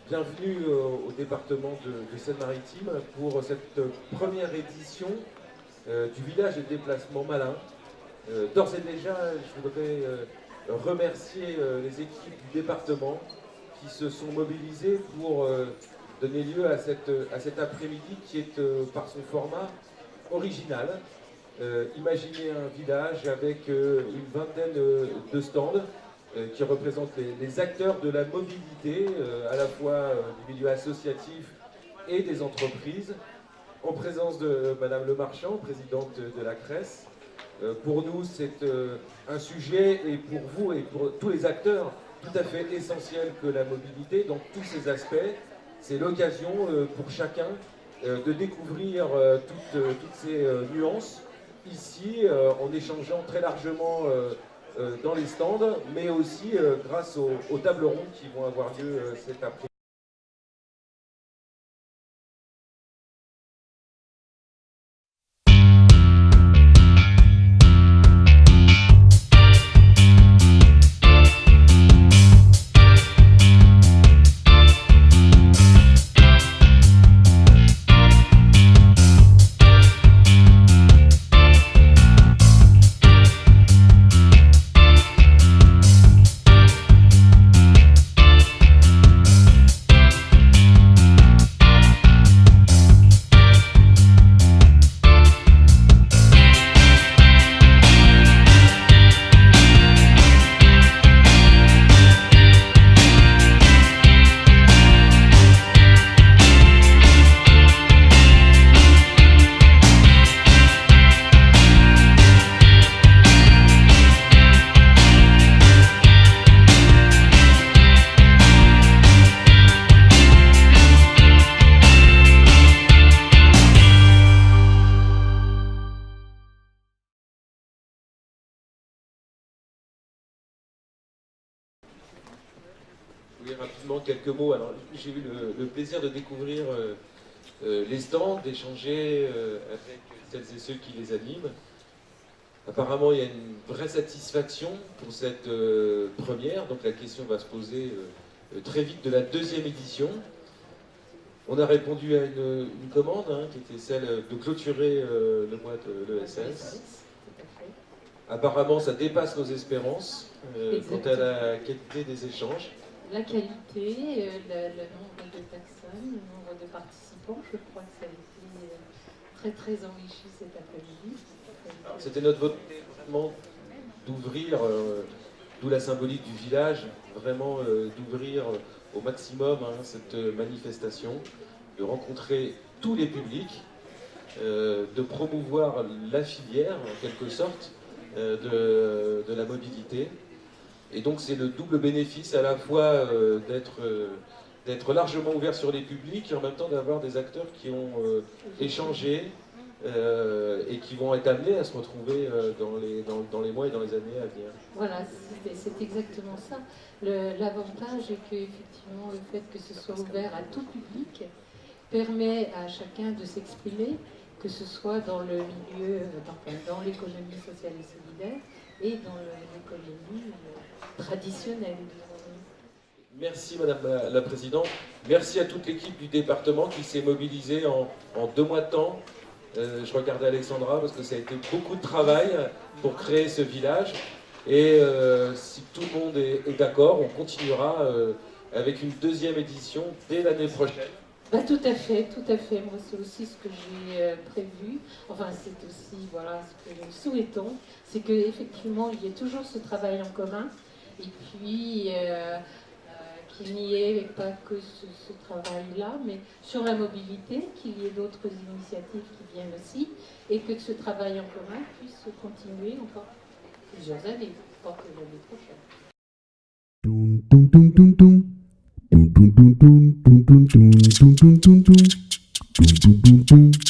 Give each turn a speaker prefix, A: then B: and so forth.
A: Bienvenue au département de Seine-Maritime pour cette première édition du village de déplacement malin. D'ores et déjà, je voudrais remercier les équipes du département qui se sont mobilisées pour donner lieu à cet après-midi qui est par son format original. Imaginez un village avec une vingtaine de stands qui représentent les acteurs de la mobilité, à la fois du milieu associatif et des entreprises, en présence de Madame Le Marchand, présidente de la CRES. Pour nous, c'est un sujet, et pour vous et pour tous les acteurs, tout à fait essentiel que la mobilité, dans tous ses aspects. C'est l'occasion pour chacun de découvrir toutes ces nuances ici, en échangeant très largement dans les stands, mais aussi grâce aux tables rondes qui vont avoir lieu cet après-midi. Oui, rapidement, quelques mots. Alors, j'ai eu le plaisir de découvrir les stands, d'échanger avec celles et ceux qui les animent. Apparemment, il y a une vraie satisfaction pour cette première, donc la question va se poser très vite de la deuxième édition. On a répondu à une commande qui était celle de clôturer le mois de l'ESS. Apparemment, ça dépasse nos espérances quant à la qualité des échanges.
B: La qualité, le nombre de personnes, le nombre de participants, je crois que ça a été très très enrichi cet après-midi.
A: C'était notre volonté vraiment d'ouvrir, d'où la symbolique du village, vraiment d'ouvrir au maximum cette manifestation, de rencontrer tous les publics, de promouvoir la filière en quelque sorte de la mobilité. Et donc c'est le double bénéfice à la fois d'être largement ouvert sur les publics et en même temps d'avoir des acteurs qui ont échangé et qui vont être amenés à se retrouver dans les mois et dans les années à venir.
B: Voilà, c'est exactement ça. L'avantage est qu'effectivement le fait que ce soit ouvert à tout public permet à chacun de s'exprimer, que ce soit dans le milieu, dans l'économie sociale et solidaire et dans l'économie traditionnelle.
A: Merci Madame la Présidente. Merci à toute l'équipe du département qui s'est mobilisée en 2 mois de temps. Je regardais Alexandra parce que ça a été beaucoup de travail pour créer ce village. Et si tout le monde est d'accord, on continuera avec une deuxième édition dès l'année prochaine.
B: Bah, tout à fait, tout à fait. Moi, c'est aussi ce que j'ai prévu. Enfin, c'est aussi voilà, ce que nous souhaitons. C'est qu'effectivement, il y ait toujours ce travail en commun. Et puis, qu'il n'y ait pas que ce travail-là, mais sur la mobilité, qu'il y ait d'autres initiatives qui viennent aussi. Et que ce travail en commun puisse continuer encore plusieurs années, pas que l'année prochaine.
C: Dun dun dun dun dun dun dun dun dun dun dun dun dun dun.